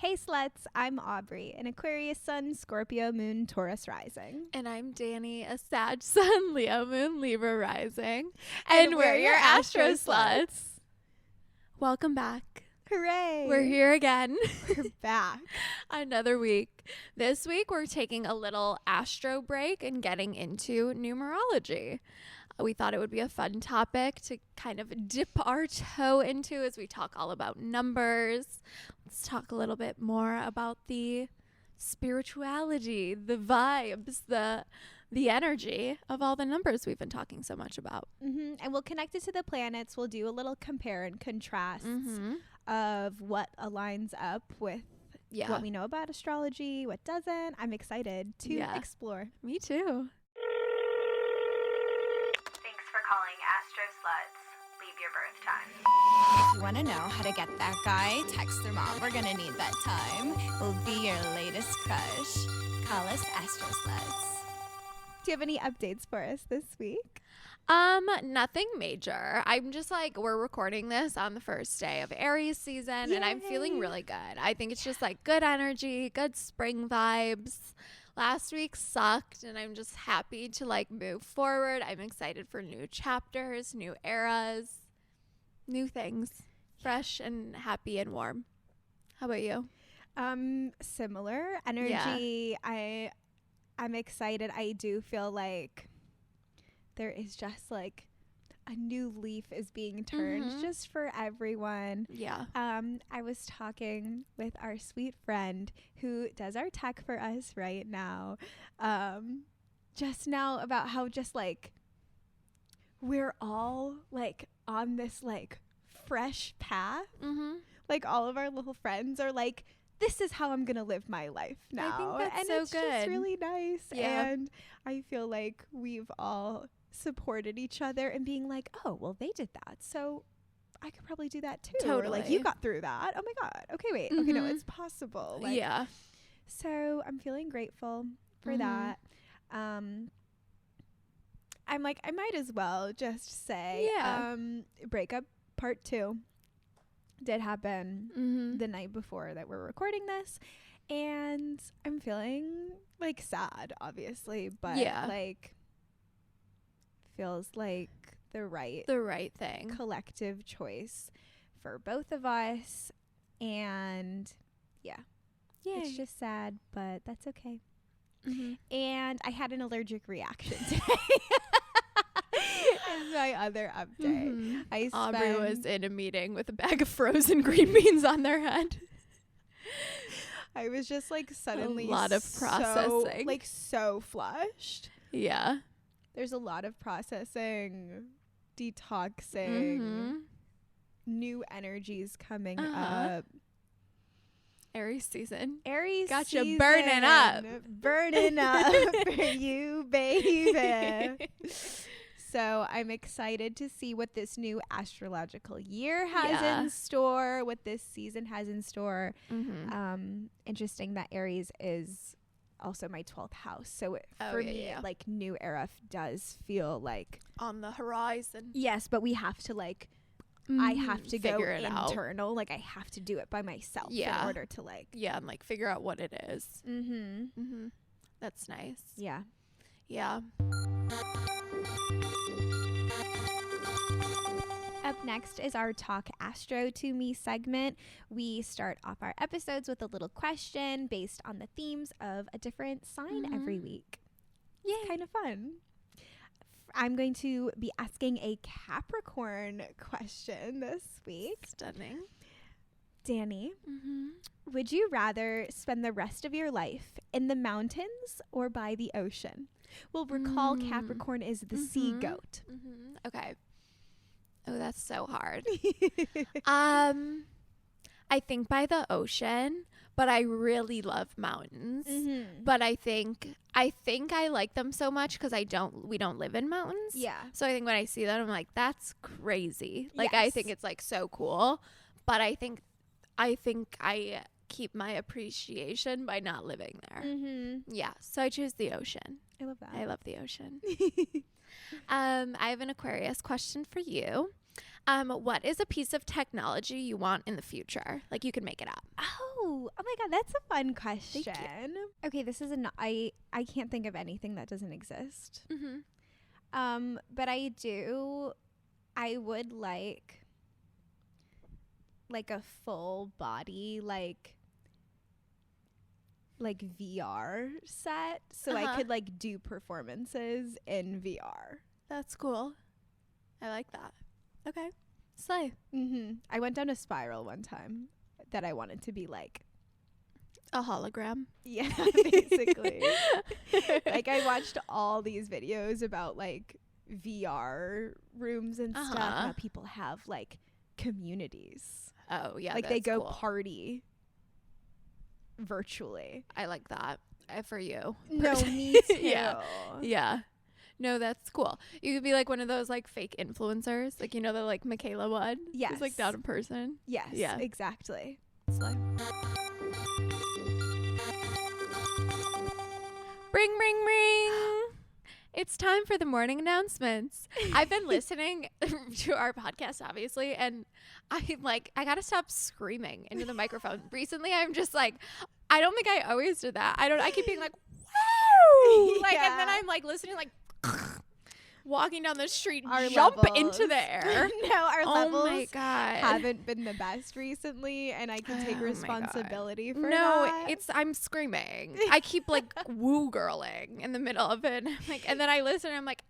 Hey sluts, I'm Aubrey, an Aquarius sun, Scorpio moon, Taurus rising. And I'm Danny, a Sag sun, Leo moon, Libra rising. And we're your Astro Sluts. Welcome back. Hooray! We're here again. We're back. Another week. This week we're taking a little astro break and getting into numerology. We thought it would be a fun topic to kind of dip our toe into as we talk all about numbers. Let's talk a little bit more about the spirituality, the vibes, the energy of all the numbers we've been talking so much about. Mm-hmm. And we'll connect it to the planets. We'll do a little compare and contrast of what aligns up with what we know about astrology, what doesn't. I'm excited to explore. Me too. Calling Astro Sluts. Leave your birth time. If you want to know how to get that guy, text their mom. We're going to need that time. We'll be your latest crush. Call us Astro Sluts. Do you have any updates for us this week? Nothing major. I'm just like, we're recording this on the first day of Aries season, and I'm feeling really good. I think it's just like good energy, good spring vibes. Last week sucked, and I'm just happy to like move forward. I'm excited for new chapters, new eras, new things, fresh and happy and warm. How about you? Similar energy. Yeah. I'm excited. I do feel like there is just like a new leaf is being turned just for everyone. Yeah. I was talking with our sweet friend who does our tech for us right now, just now about how just like we're all like on this like fresh path. Like all of our little friends are like, this is how I'm going to live my life now. I think that's and so it's good. just really nice. Yeah. And I feel like we've all supported each other and being like, oh, well, they did that, so I could probably do that too. Totally. Or like, you got through that. Oh my God. Okay, wait. Okay, no, it's possible. Like, yeah. So I'm feeling grateful for that. I'm like, I might as well just say, breakup part 2 did happen the night before that we're recording this, and I'm feeling like sad, obviously, but like feels like the right thing, collective choice for both of us. And it's just sad, but that's okay. And I had an allergic reaction today. Is my other update. Aubrey was in a meeting with a bag of frozen green beans on their head. I was just like suddenly a lot of processing, like so flushed. Yeah. There's a lot of processing, detoxing, new energies coming up. Aries season. Got you burning up. Burning up for you, baby. So I'm excited to see what this new astrological year has in store, what this season has in store. Interesting that Aries is also my 12th house. So for me, like new era does feel like on the horizon. Yes, but we have to like, I have to go internal. Out. Like I have to do it by myself in order to like. Yeah, and like figure out what it is. That's nice. Yeah. Yeah. Up next is our Talk Astro to Me segment. We start off our episodes with a little question based on the themes of a different sign every week. Yeah, kind of fun. I'm going to be asking a Capricorn question this week. Stunning. Danny, would you rather spend the rest of your life in the mountains or by the ocean? Well, recall Capricorn is the sea goat. Okay. Oh, that's so hard. I think by the ocean, but I really love mountains. But I think I like them so much because we don't live in mountains. Yeah. So I think when I see that, I'm like, that's crazy. Like, I think it's like so cool. But I think I keep my appreciation by not living there. Yeah. So I choose the ocean. I love that. I love the ocean. I have an Aquarius question for you. What is a piece of technology you want in the future? Like, you can make it up. Oh, Oh my God, that's a fun question. Thank Okay, this is I can't think of anything that doesn't exist. Mm-hmm. But I would like a full body like VR set so I could like do performances in VR. That's cool. I like that. Okay. Slay. I went down a spiral one time that I wanted to be like A hologram. yeah, basically. Like I watched all these videos about like VR rooms and stuff and how people have like communities. Oh, yeah. Like they go cool. party virtually. I like that. For you. No, me too. Yeah. Yeah. No, that's cool. You could be like one of those like fake influencers. Like, you know, the like Michaela one? Yes. Who's like down in person. Yes. Yeah. Exactly. Slay. Ring, ring, ring. It's time for the morning announcements. I've been listening to our podcast, obviously, and I'm like, I gotta stop screaming into the microphone. Recently, I'm just like, I don't think I always did that. I keep being like, wow! Like, and then I'm like listening, like, walking down the street, Our jump levels. into the air. No, our Oh levels my God. haven't been the best recently, and I can take Oh my responsibility for No, that. I'm screaming. I keep like woo girling in the middle of it. I'm like, and then I listen and I'm like,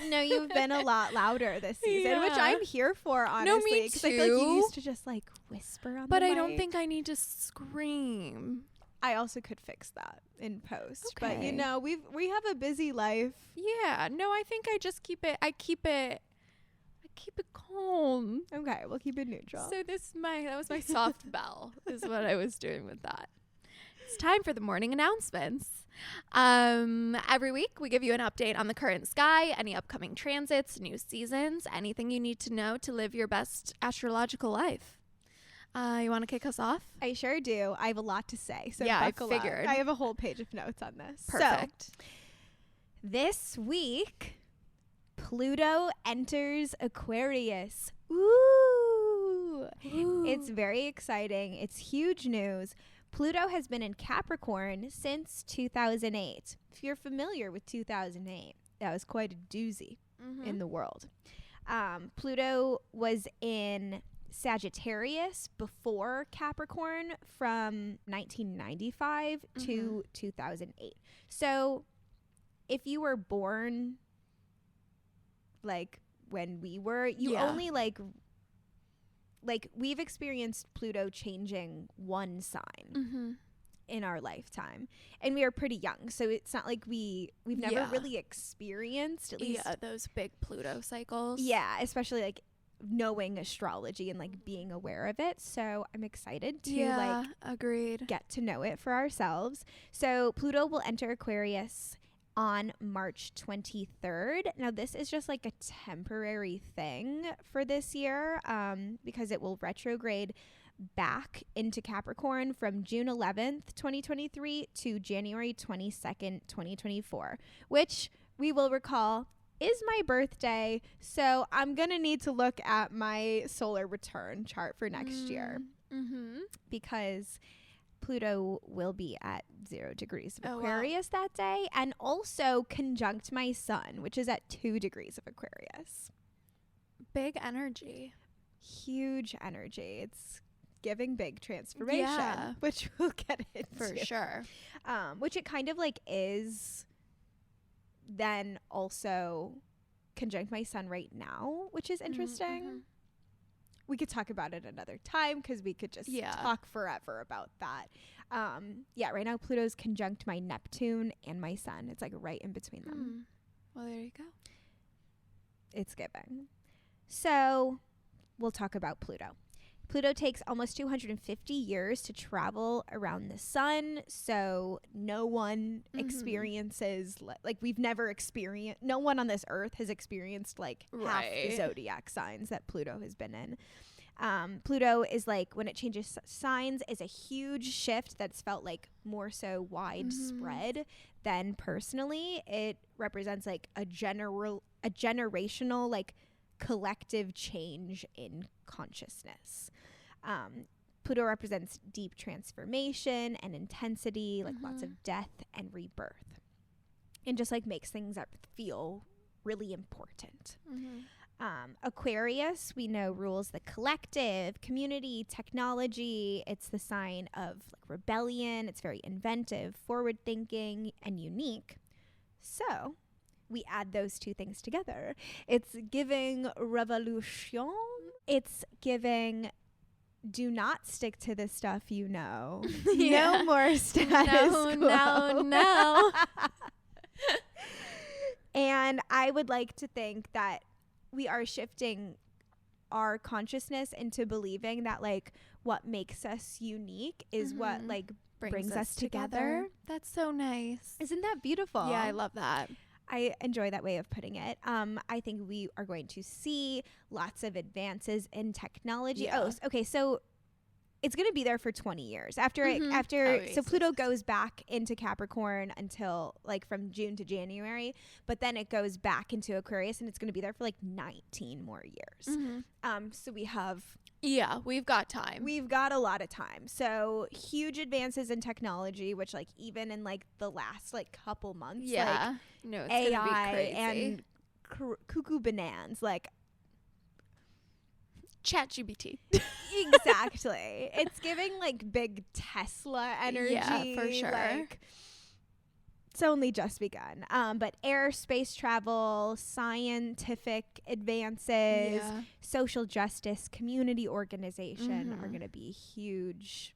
No, you've been a lot louder this season, which Yeah. I'm here for, honestly. me Because I feel like you too. used to just like whisper on but the I don't mic. think I need to scream. I also could fix that in post. But Okay. you know, we have a busy life. Yeah, no, I think I just keep it calm. Okay, we'll keep it neutral. So that was my soft bell is what I was doing with that. It's time for the morning announcements. Every week we give you an update on the current sky, any upcoming transits, new seasons, anything you need to know to live your best astrological life. You want to kick us off? I sure do. I have a lot to say. So Yeah, I buckle up. figured. I have a whole page of notes on this. Perfect. So, this week, Pluto enters Aquarius. Ooh. It's very exciting. It's huge news. Pluto has been in Capricorn since 2008. If you're familiar with 2008, that was quite a doozy in the world. Pluto was in Sagittarius before Capricorn from 1995 to 2008. So if you were born like when we were, you only like we've experienced Pluto changing one sign in our lifetime, and we are pretty young, so it's not like we've never really experienced at least those big Pluto cycles. Yeah, especially like knowing astrology and like being aware of it. So I'm excited to like agreed. get to know it for ourselves. So Pluto will enter Aquarius on March 23rd. Now this is just like a temporary thing for this year because it will retrograde back into Capricorn from June 11th, 2023 to January 22nd, 2024, which we will recall is my birthday. So I'm going to need to look at my solar return chart for next year because Pluto will be at 0 degrees of Aquarius that day, and also conjunct my sun, which is at 2 degrees of Aquarius. Big energy. Huge energy. It's giving big transformation, which we'll get into. For sure. Which it kind of like is then also conjunct my sun right now, which is interesting. We could talk about it another time because we could just talk forever about that. Right now Pluto's conjunct my Neptune and my sun. It's like right in between them. Well, there you go. It's giving. So we'll talk about Pluto. Pluto takes almost 250 years to travel around the sun, so no one experiences like we've never experienced. No one on this earth has experienced like half the zodiac signs that Pluto has been in. Pluto is like when it changes signs is a huge shift that's felt like more so widespread than personally. It represents like a generational like collective change in consciousness. Pluto represents deep transformation and intensity, like lots of death and rebirth, and just like makes things that feel really important. Aquarius, we know, rules the collective, community, technology. It's the sign of like rebellion. It's very inventive, forward thinking, and unique. So we add those two things together. It's giving revolution. It's giving do not stick to the stuff you know. No more status quo. No. And I would like to think that we are shifting our consciousness into believing that like what makes us unique is what like brings us together. That's so nice. Isn't that beautiful? Yeah, I love that. I enjoy that way of putting it. I think we are going to see lots of advances in technology. Yeah. Oh, okay. So it's going to be there for 20 years after so Pluto goes back into Capricorn until like from June to January, but then it goes back into Aquarius and it's going to be there for like 19 more years. So we've got time. We've got a lot of time. So huge advances in technology, which like even in like the last like couple months, like no, it's AI gonna be crazy. and cuckoo bananas, like ChatGPT. Exactly. It's giving like big Tesla energy. Yeah, for sure. Like, it's only just begun. But space travel, scientific advances, social justice, community organization are going to be huge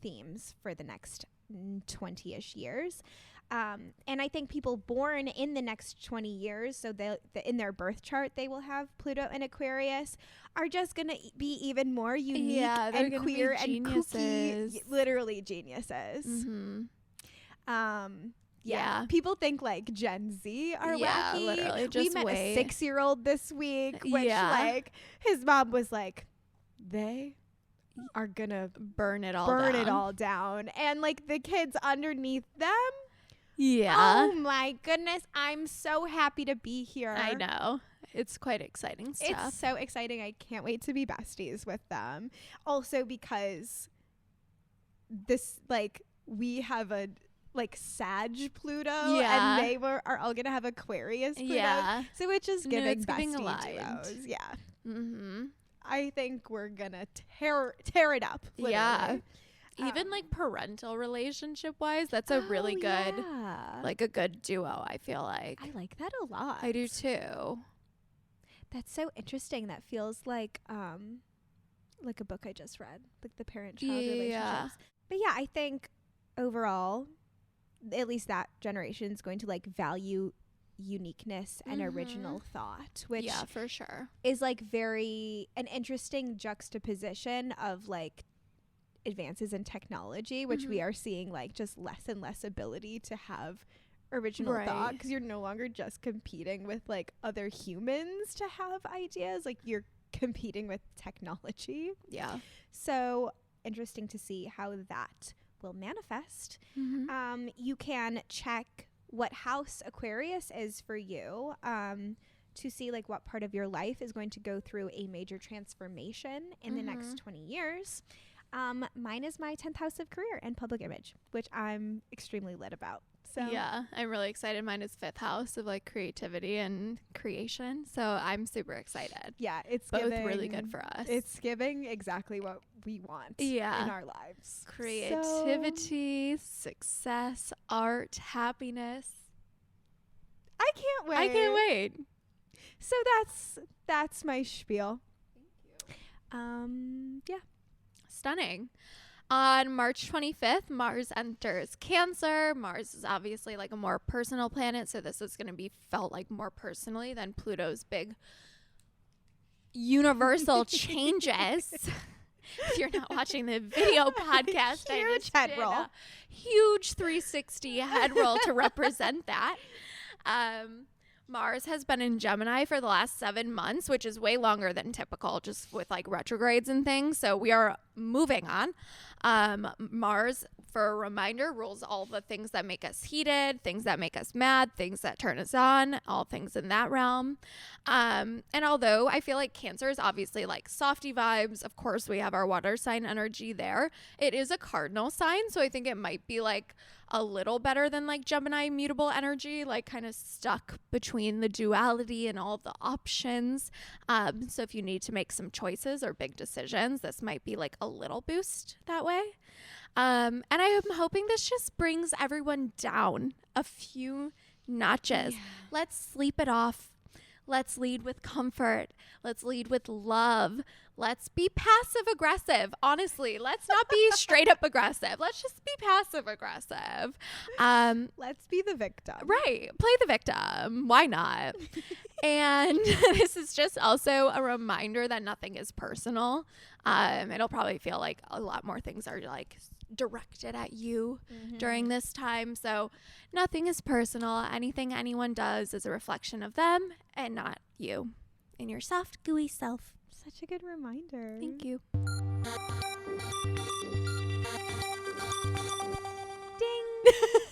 themes for the next 20-ish years. And I think people born in the next 20 years, so in their birth chart, they will have Pluto and Aquarius, are just going to be even more unique and queer and kooky. Literally geniuses. People think like Gen Z are wacky. Literally, we met a 6-year-old this week, which like his mom was like, they are going to burn it all down. And like the kids underneath them, oh my goodness, I'm so happy to be here. I know. It's quite exciting stuff. It's so exciting. I can't wait to be besties with them. Also because this, like, we have a, like, Sag Pluto, and they are all going to have Aquarius Pluto. So it's just giving bestie duos. Yeah. I think we're going to tear it up. Literally. Yeah. Even like parental relationship wise, that's a really good, like a good duo, I feel like. I like that a lot. I do too. That's so interesting. That feels like a book I just read, like the parent-child relationships. But yeah, I think overall, at least that generation is going to like value uniqueness and original thought, which for sure is like an interesting juxtaposition of like advances in technology, which we are seeing like just less and less ability to have original thought, because you're no longer just competing with like other humans to have ideas, like you're competing with technology. So interesting to see how that will manifest. You can check what house Aquarius is for you to see like what part of your life is going to go through a major transformation in the next 20 years. Mine is my 10th house of career and public image, which I'm extremely lit about. So yeah, I'm really excited. Mine is 5th house of like creativity and creation. So I'm super excited. Yeah, it's both really good for us. It's giving exactly what we want in our lives. Creativity, success, art, happiness. I can't wait. I can't wait. So that's my spiel. Thank you. Yeah. Stunning. On March 25th, Mars enters Cancer. Mars is obviously like a more personal planet, so this is going to be felt like more personally than Pluto's big universal changes. If you're not watching the video podcast, huge head roll. Huge 360 head roll to represent that. Mars has been in Gemini for the last 7 months, which is way longer than typical, just with like retrogrades and things. So we are moving on. Mars, for a reminder, rules all the things that make us heated, things that make us mad, things that turn us on, all things in that realm. And although I feel like Cancer is obviously like softy vibes, of course we have our water sign energy there. It is a cardinal sign, so I think it might be like a little better than like Gemini mutable energy, like kind of stuck between the duality and all the options. So if you need to make some choices or big decisions, this might be like a little boost that way. And I am hoping this just brings everyone down a few notches. Yeah. Let's sleep it off. Let's lead with comfort. Let's lead with love. Let's be passive aggressive. Honestly, let's not be straight up aggressive. Let's just be passive aggressive. Let's be the victim. Right. Play the victim. Why not? And this is just also a reminder that nothing is personal. It'll probably feel like a lot more things are like directed at you during this time. So nothing is personal. Anything anyone does is a reflection of them and not you and your soft, gooey self. Such a good reminder. Thank you. Ding.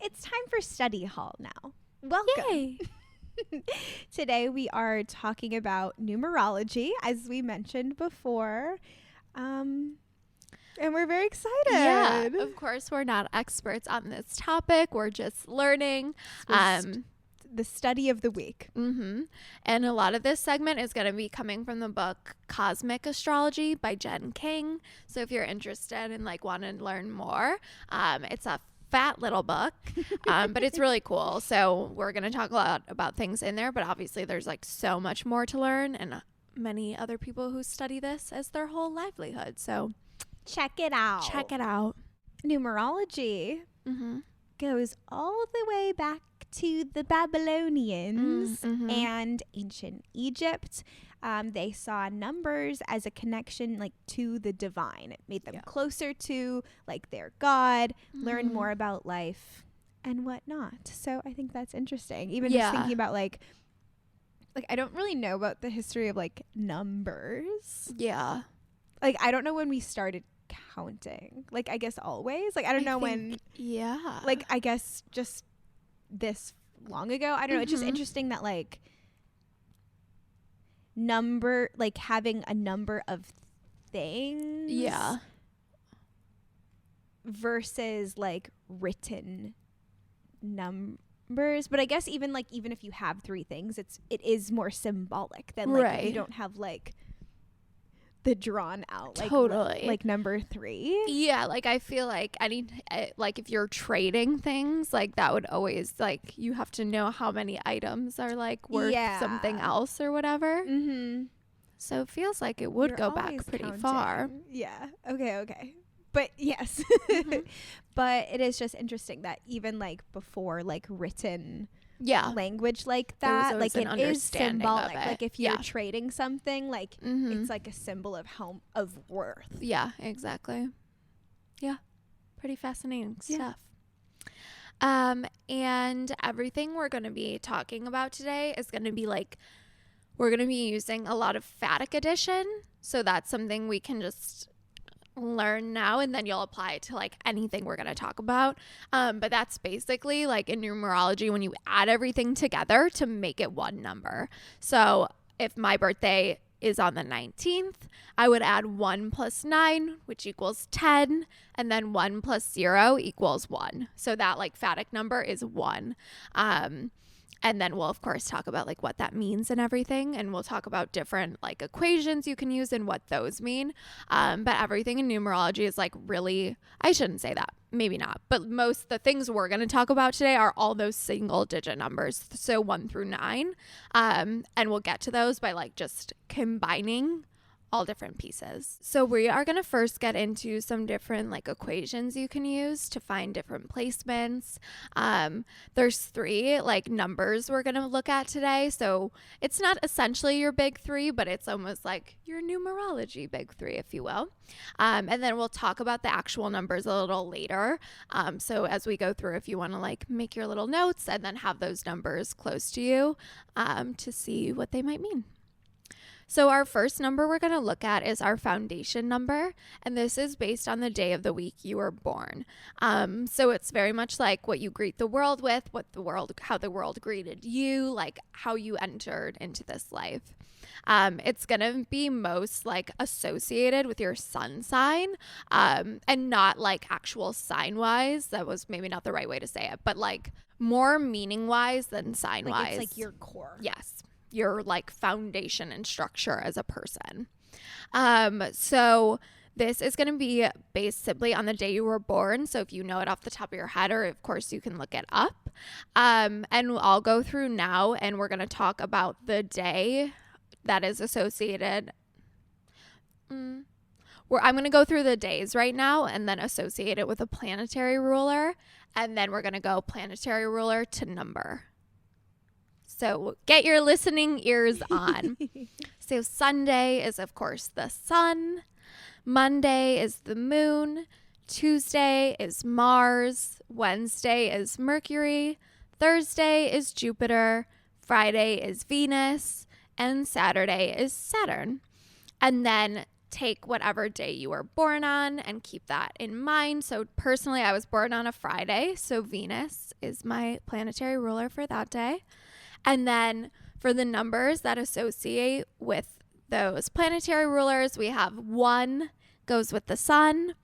It's time for study hall now. Welcome. Yay. Today we are talking about numerology, as we mentioned before. And we're very excited. Yeah, of course, we're not experts on this topic. We're just learning. The study of the week. And a lot of this segment is going to be coming from the book Cosmic Astrology by Jen King. So if you're interested and like want to learn more, it's a fat little book, but it's really cool. So we're going to talk a lot about things in there, but obviously there's like so much more to learn, and many other people who study this as their whole livelihood. So check it out. Check it out. Numerology goes all the way back to the Babylonians and ancient Egypt. They saw numbers as a connection like to the divine. It made them closer to like their God, learn more about life and whatnot. So I think that's interesting. Even just thinking about like I don't really know about the history of like numbers. Yeah. Like I don't know when we started counting. Like I guess always. Like I don't know when. Yeah. Like I guess just this long ago. I don't know. It's just interesting that like number, like having a number of things. Yeah. Versus like written numbers. But I guess even if you have three things, it is more symbolic than like if you don't have like the drawn out like totally like number 3. Yeah, like I feel like like if you're trading things, like that would always like you have to know how many items are like worth something else or whatever. So it feels like it would go back pretty far. Yeah. Okay. But yes. But it is just interesting that even like before like written language like that, like it is symbolic. Like if you're trading something, like it's like a symbol of worth. Yeah, exactly. Yeah, pretty fascinating stuff. And everything we're going to be talking about today is going to be like, we're going to be using a lot of Phatic addition. So that's something we can just learn now, and then you'll apply it to like anything we're going to talk about. But that's basically like in numerology when you add everything together to make it one number. So if my birthday is on the 19th, I would add 1 plus 9, which equals 10, and then 1 plus 0 equals 1. So that like Phatic number is 1. And then we'll, of course, talk about like what that means and everything. And we'll talk about different like equations you can use and what those mean. But everything in numerology is like really, I shouldn't say that. Maybe not. But most the things we're going to talk about today are all those single digit numbers. So 1 through 9. And we'll get to those by like just combining all different pieces. So we are going to first get into some different like equations you can use to find different placements. There's 3 like numbers we're going to look at today. So it's not essentially your big 3, but it's almost like your numerology big 3, if you will. And then we'll talk about the actual numbers a little later. So as we go through, if you want to like make your little notes and then have those numbers close to you to see what they might mean. So our first number we're going to look at is our foundation number, and this is based on the day of the week you were born. So it's very much like what you greet the world with, how the world greeted you, like how you entered into this life. It's going to be most like associated with your sun sign, and not like actual sign wise. That was maybe not the right way to say it, but like more meaning wise than sign wise. Like it's like your core. Yes. Your like foundation and structure as a person. So this is going to be based simply on the day you were born. So if you know it off the top of your head, or of course you can look it up. And I'll go through now, and we're going to talk about the day that is associated. I'm going to go through the days right now and then associate it with a planetary ruler. And then we're going to go planetary ruler to number. So get your listening ears on. So Sunday is, of course, the sun. Monday is the moon. Tuesday is Mars. Wednesday is Mercury. Thursday is Jupiter. Friday is Venus. And Saturday is Saturn. And then take whatever day you were born on and keep that in mind. So personally, I was born on a Friday. So Venus is my planetary ruler for that day. And then for the numbers that associate with those planetary rulers, we have 1 goes with the sun,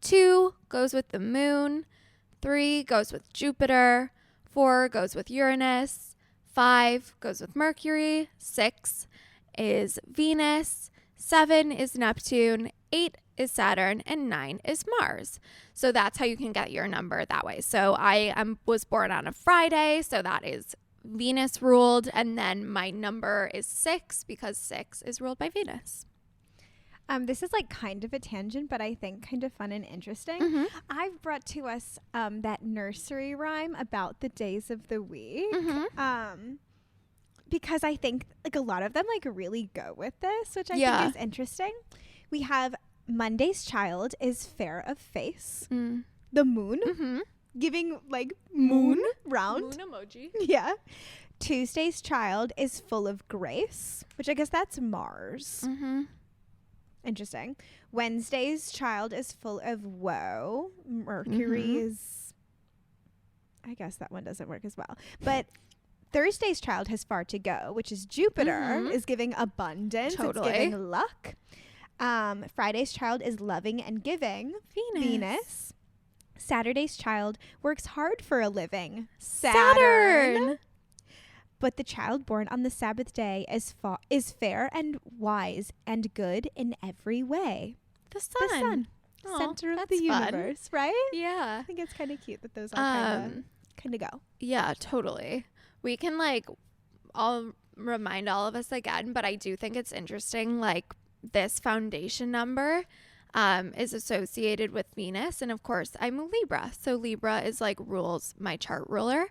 2 goes with the moon, 3 goes with Jupiter, 4 goes with Uranus, 5 goes with Mercury, 6 is Venus, 7 is Neptune, 8 is Saturn, and 9 is Mars. So that's how you can get your number that way. So I was born on a Friday, so that is Venus ruled, and then my number is 6 because 6 is ruled by Venus. This is like kind of a tangent, but I think kind of fun and interesting. I've brought to us that nursery rhyme about the days of the week, because I think like a lot of them like really go with this, which I think is interesting. We have Monday's child is fair of face, the moon. Giving like moon round. Moon emoji. Yeah. Tuesday's child is full of grace, which I guess that's Mars. Interesting. Wednesday's child is full of woe. Mercury is, I guess that one doesn't work as well. But Thursday's child has far to go, which is Jupiter, is giving abundance. Totally. It's giving luck. Friday's child is loving and giving. Venus. Saturday's child works hard for a living. Saturn. But the child born on the Sabbath day is fair and wise and good in every way. The sun. Aww, Center of the universe, right? Yeah. I think it's kind of cute that those all kind of go. Yeah, totally. We can like, I'll remind all of us again, but I do think it's interesting, like this foundation number is associated with Venus. And of course, I'm a Libra. So Libra is like rules my chart ruler.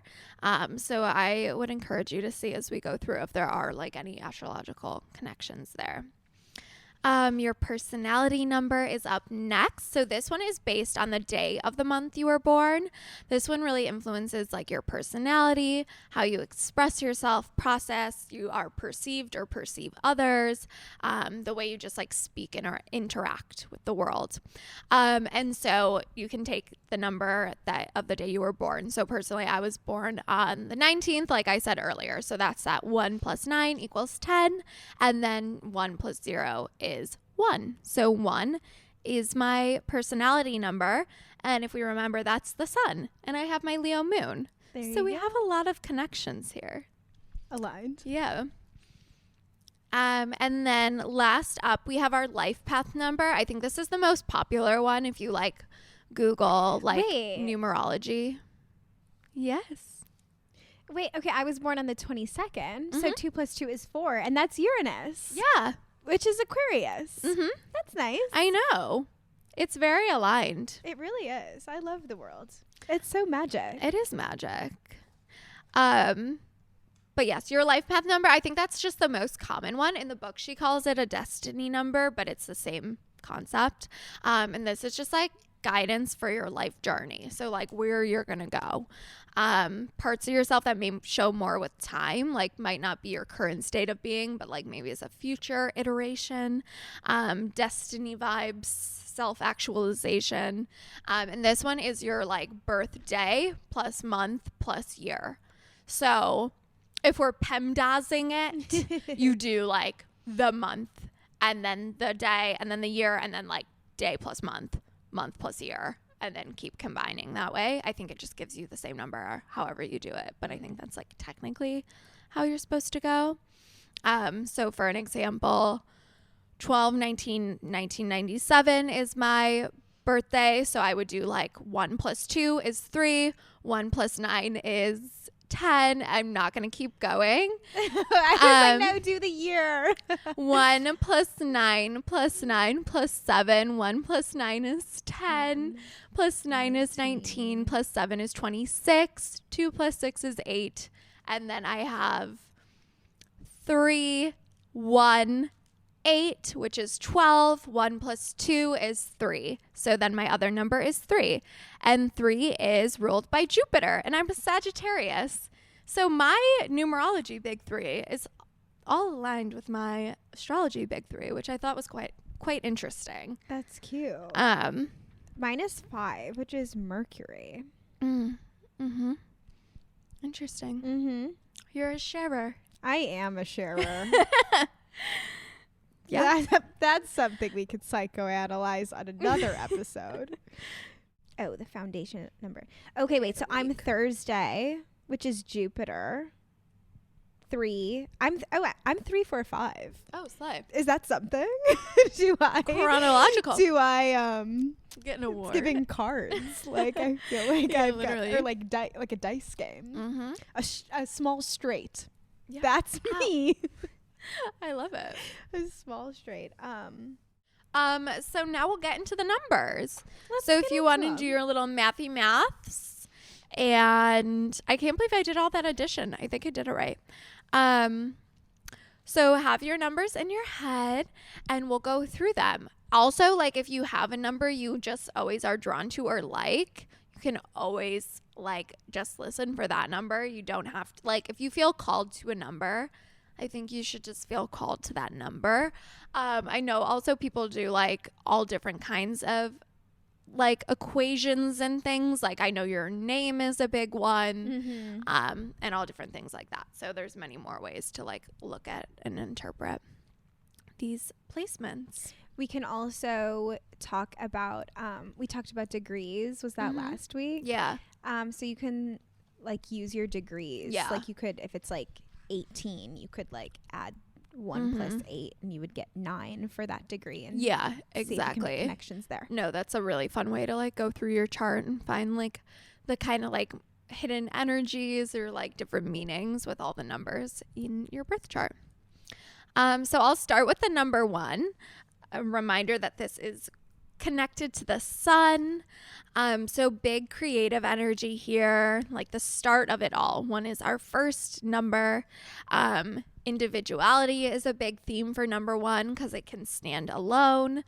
So I would encourage you to see as we go through if there are like any astrological connections there. Your personality number is up next. So this one is based on the day of the month you were born. This one really influences like your personality, how you express yourself, process, you are perceived or perceive others, the way you just like speak and or interact with the world. And so you can take the number of the day you were born. So personally, I was born on the 19th, like I said earlier. So that's that 1 + 9 = 10. And then 1 + 0 is 1. So 1 is my personality number. And if we remember, that's the sun. And I have my Leo moon. So we have a lot of connections here. Aligned. Yeah. And then last up, we have our life path number. I think this is the most popular one if you like Google like numerology. Yes. Wait, okay, I was born on the 22nd. So 2 + 2 is 4. And that's Uranus. Yeah. Which is Aquarius. That's nice. I know. It's very aligned. It really is. I love the world. It's so magic. It is magic. But yes, your life path number, I think that's just the most common one. In the book, she calls it a destiny number, but it's the same concept. And this is just like guidance for your life journey. So like where you're going to go. Parts of yourself that may show more with time, like might not be your current state of being, but like maybe as a future iteration, destiny vibes, self-actualization. And this one is your like birthday plus month plus year. So if we're PEMDASing it, you do like the month and then the day and then the year and then like day plus month, month plus year, and then keep combining that way. I think it just gives you the same number however you do it, but I think that's like technically how you're supposed to go. So for an example, 12/19/1997 is my birthday, so I would do like 1 + 2 is 3, 1 + 9 is 10. I'm not going to keep going. I was like, no, do the year. 1 + 9 + 9 + 7. 1 + 9 is 10. + 9 is 19. + 7 is 26. 2 + 6 is 8. And then I have 3, 1, 8, which is 12. 1 + 2 is 3. So then my other number is 3. And 3 is ruled by Jupiter. And I'm a Sagittarius. So my numerology big 3 is all aligned with my astrology big 3, which I thought was quite interesting. That's cute. Mine is 5, which is Mercury. Interesting. You're a sharer. I am a sharer. Yeah. That's something we could psychoanalyze on another episode. Oh, the foundation number. Okay, wait. So I'm Thursday, which is Jupiter. 3. I'm 3, 4, 5. Oh, slay. Is that something? Do I Chronological. Do I Get an award. giving cards? Like I feel like Yeah, I've literally. got, or like like a dice game. Mm-hmm. A small straight. Yeah. That's me. I love it. A small straight. So now we'll get into the numbers. Let's So if get you into want to them. do your little mathy maths, and I can't believe I did all that addition. I think I did it right. So have your numbers in your head and we'll go through them. Also, like if you have a number you just always are drawn to or like, you can always like just listen for that number. You don't have to, like if you feel called to a number, I think you should just feel called to that number. I know also people do like all different kinds of like equations and things. Like I know your name is a big one, and all different things like that. So there's many more ways to like look at and interpret these placements. We can also talk about, we talked about degrees. Was that last week? Yeah. So you can like use your degrees. Yeah. Like you could, if it's like 18, you could like add 1 + 8 and you would get 9 for that degree. And Yeah, see if you can make exactly. connections there. No, that's a really fun way to like go through your chart and find like the kind of like hidden energies or like different meanings with all the numbers in your birth chart. So I'll start with the number 1. A reminder that this is connected to the sun. So big creative energy here, like the start of it all. 1 is our first number. Individuality is a big theme for number 1 because it can stand alone.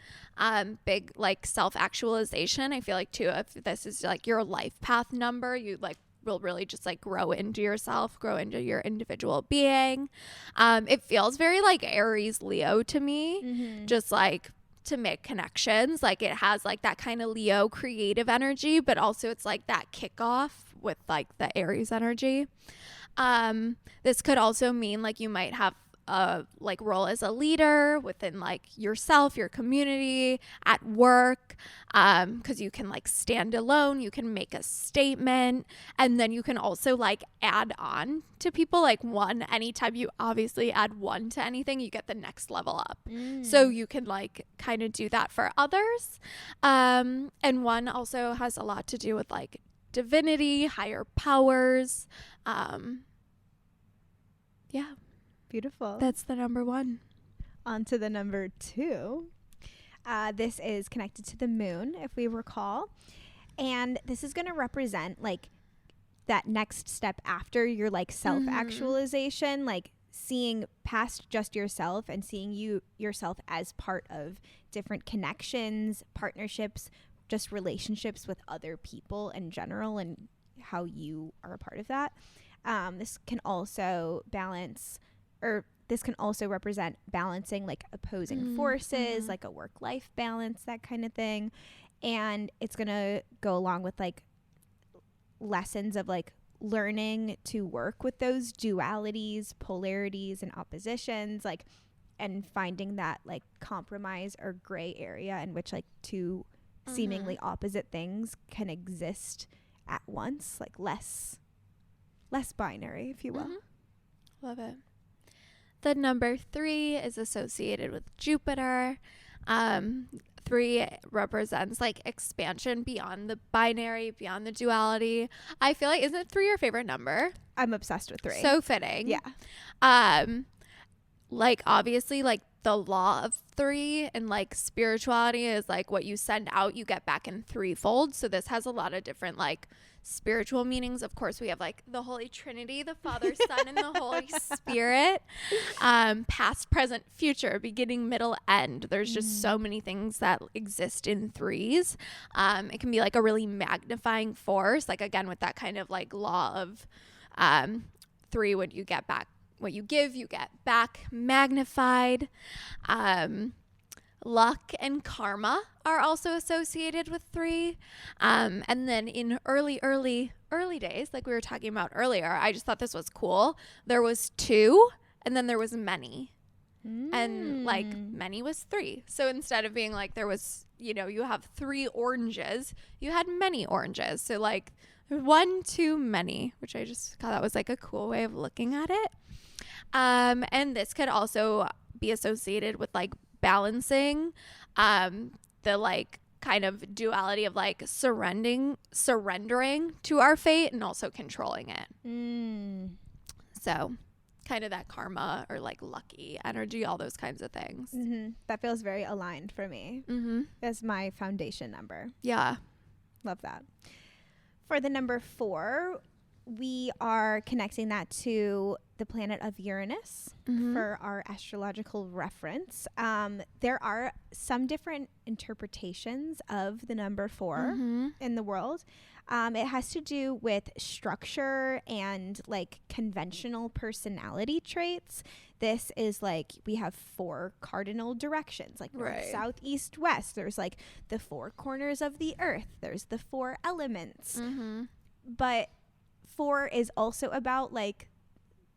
Big like self-actualization. I feel like too, if this is like your life path number, you like will really just like grow into yourself, grow into your individual being. It feels very like Aries Leo to me, just like to make connections. Like it has like that kind of Leo creative energy, but also it's like that kickoff with like the Aries energy. This could also mean like you might have a like role as a leader within like yourself, your community, at work, because you can like stand alone, you can make a statement, and then you can also like add on to people. Like 1, anytime you obviously add 1 to anything, you get the next level up. So you can like kind of do that for others. And 1 also has a lot to do with like divinity, higher powers. Yeah. Beautiful. That's the number 1. On to the number 2. This is connected to the moon, if we recall. And this is going to represent like that next step after your like self-actualization, like seeing past just yourself and seeing yourself as part of different connections, partnerships, just relationships with other people in general and how you are a part of that. This can also represent balancing like opposing forces, like a work-life balance, that kind of thing. And it's going to go along with like lessons of like learning to work with those dualities, polarities, and oppositions, like, and finding that like compromise or gray area in which like two seemingly opposite things can exist at once, like less binary, if you will. Love it. The number 3 is associated with Jupiter. 3 represents like expansion beyond the binary, beyond the duality. I feel like, isn't 3 your favorite number? I'm obsessed with 3. So fitting. Yeah. Like obviously like the law of 3 and like spirituality is like what you send out, you get back in threefold. So this has a lot of different like spiritual meanings. Of course, we have like the Holy Trinity, the Father, Son, and the Holy Spirit. Past, present, future, beginning, middle, end. There's just so many things that exist in 3s. It can be like a really magnifying force. Like again, with that kind of like law of 3, when you get back what you give, you get back magnified. Luck and karma are also associated with 3. And then in early days, like we were talking about earlier, I just thought this was cool. There was 2 and then there was many. And like many was 3. So instead of being like there was, you know, you have 3 oranges, you had many oranges. So like 1 too many, which I just thought that was like a cool way of looking at it. And this could also be associated with like balancing the like kind of duality of like surrendering to our fate and also controlling it. So kind of that karma or like lucky energy, all those kinds of things. That feels very aligned for me. That's my foundation number. Yeah. Love that. For the number 4, we are connecting that to the planet of Uranus for our astrological reference. There are some different interpretations of the number 4 in the world. It has to do with structure and like conventional personality traits. This is like we have 4 cardinal directions, like north, south, east, west. There's like the 4 corners of the earth. There's the 4 elements. But 4 is also about like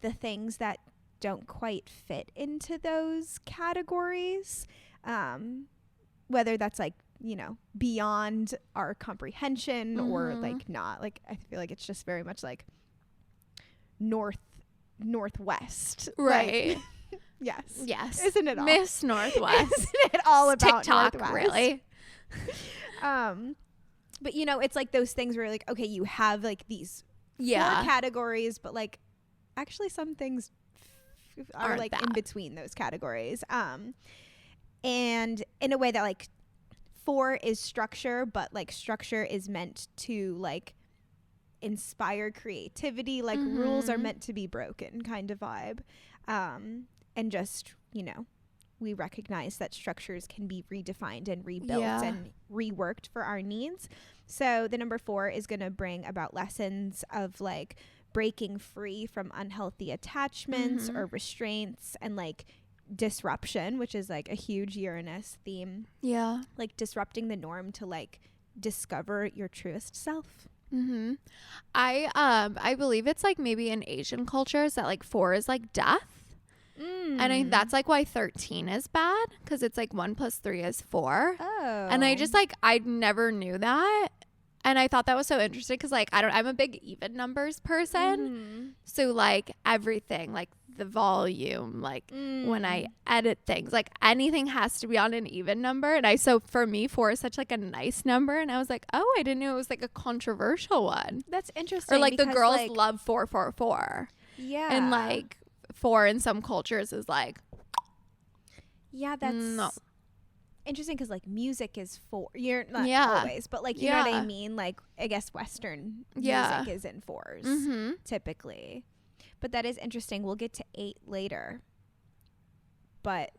the things that don't quite fit into those categories, whether that's like, you know, beyond our comprehension or like not. Like I feel like it's just very much like northwest, right? Yes, isn't it all Miss Northwest? Isn't it all about TikTok, Northwest? really? But you know, it's like those things where like, okay, you have like these 4 categories, but like actually some things are like in between those categories. And in a way that like 4 is structure, but like structure is meant to like inspire creativity, like rules are meant to be broken kind of vibe. And just, you know, we recognize that structures can be redefined and rebuilt and reworked for our needs. So the number 4 is going to bring about lessons of like breaking free from unhealthy attachments or restraints and like disruption, which is like a huge Uranus theme. Yeah. Like disrupting the norm to like discover your truest self. I believe it's like maybe in Asian cultures that like 4 is like death. And that's like why 13 is bad, because it's like 1 + 3 is 4. And I just like I never knew that, and I thought that was so interesting because like I'm a big even numbers person. So like everything, like the volume, like when I edit things, like anything has to be on an even number. And so for me 4 is such like a nice number, and I was like, oh, I didn't know it was like a controversial one. That's interesting. Or like the girls like, love 444. Yeah. And like 4 in some cultures is like, yeah, that's interesting because like music is 4. You're not always, but like you know what I mean. Like I guess Western music is in 4s typically, but that is interesting. We'll get to 8 later, but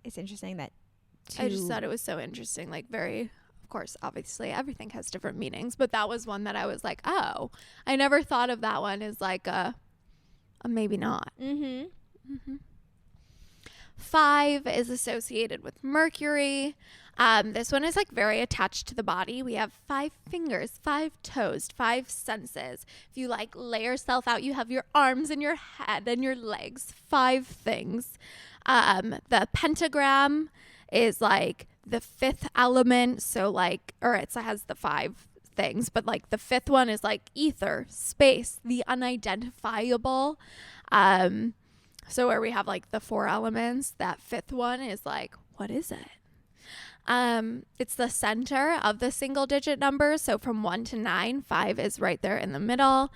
it's interesting that I just thought it was so interesting, like very of course, obviously everything has different meanings, but that was one that I was like, oh, I never thought of that one as like a maybe not. 5 is associated with Mercury. This one is like very attached to the body. We have 5 fingers, 5 toes, 5 senses. If you like lay yourself out, you have your arms and your head and your legs, 5 things. The pentagram is like the 5th element. So like, or it has the 5 things, but like the 5th one is like ether, space, the unidentifiable. So where we have like the 4 elements, that 5th one is like, what is it? It's the center of the single digit numbers. So from 1 to 9, 5 is right there in the middle.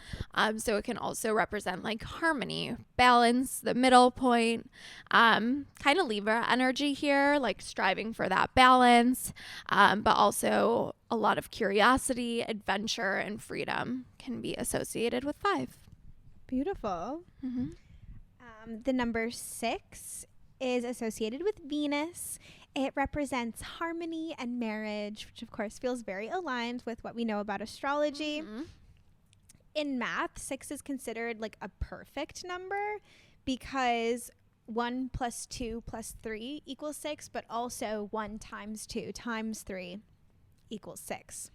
So it can also represent like harmony, balance, the middle point, kind of Libra energy here, like striving for that balance. But also a lot of curiosity, adventure, and freedom can be associated with 5. Beautiful. The number 6 is associated with Venus. It represents harmony and marriage, which of course feels very aligned with what we know about astrology. In math, 6 is considered like a perfect number because 1 plus 2 plus 3 equals 6, but also 1 times 2 times 3 equals 6.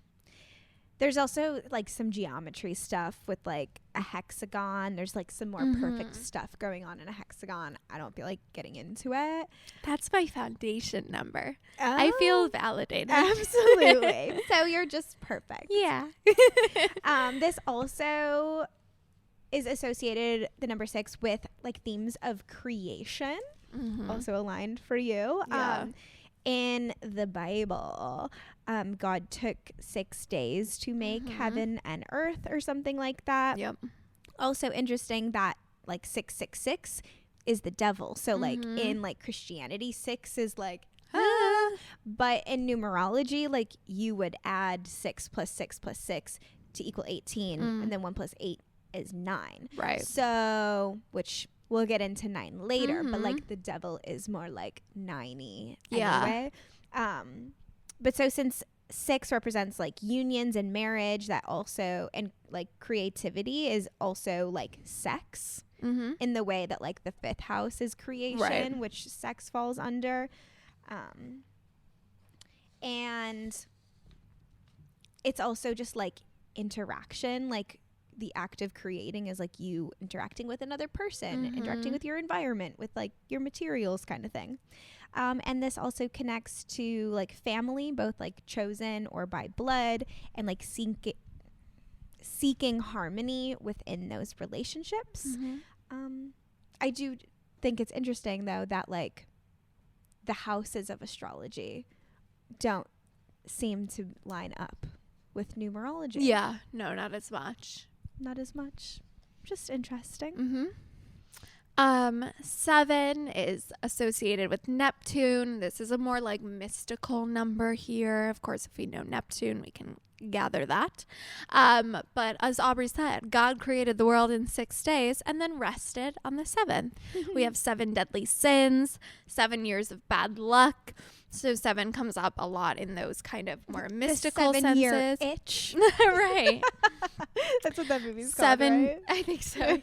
There's also like some geometry stuff with like a hexagon. There's like some more perfect stuff going on in a hexagon. I don't feel like getting into it. That's my foundation number. I feel validated. Absolutely. So you're just perfect. Yeah. This also is associated, the number 6, with like themes of creation. Also aligned for you. Yeah. In the Bible, God took 6 days to make heaven and earth or something like that. Yep. Also interesting that like 666 is the devil. So like in like Christianity, 6 is like, but in numerology, like you would add 6 plus 6 plus 6 to equal 18. And then 1 plus 8 is 9. Right. So, which we'll get into 9 later, but like the devil is more like 90 anyway. But so since 6 represents like unions and marriage, that also, and like creativity is also like sex in the way that like the 5th house is creation, which sex falls under. And it's also just like interaction, like the act of creating is like you interacting with another person, interacting with your environment, with like your materials kind of thing. And this also connects to like family, both like chosen or by blood, and like seeking harmony within those relationships. I do think it's interesting though that like the houses of astrology don't seem to line up with numerology. Yeah, no, not as much. Not as much. Just interesting. 7 is associated with Neptune. This is a more like mystical number here. Of course, if we know Neptune, we can gather that. But as Aubrey said, God created the world in 6 days and then rested on the 7th. We have 7 deadly sins, 7 years of bad luck. So 7 comes up a lot in those kind of more mystical the 7-year senses. Itch. Right. That's what that movie's 7, called, right? I think so.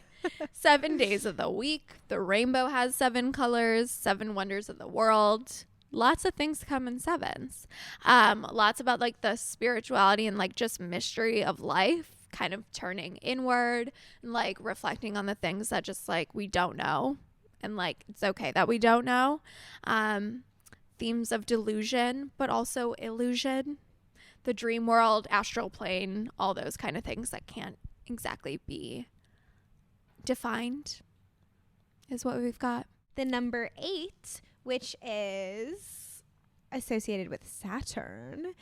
7 days of the week. The rainbow has 7 colors, 7 wonders of the world. Lots of things come in 7s. Lots about like the spirituality and like just mystery of life, kind of turning inward and like reflecting on the things that just like we don't know. And like it's okay that we don't know. Themes of delusion, but also illusion, the dream world, astral plane, all those kind of things that can't exactly be defined is what we've got. The number 8, which is associated with Saturn,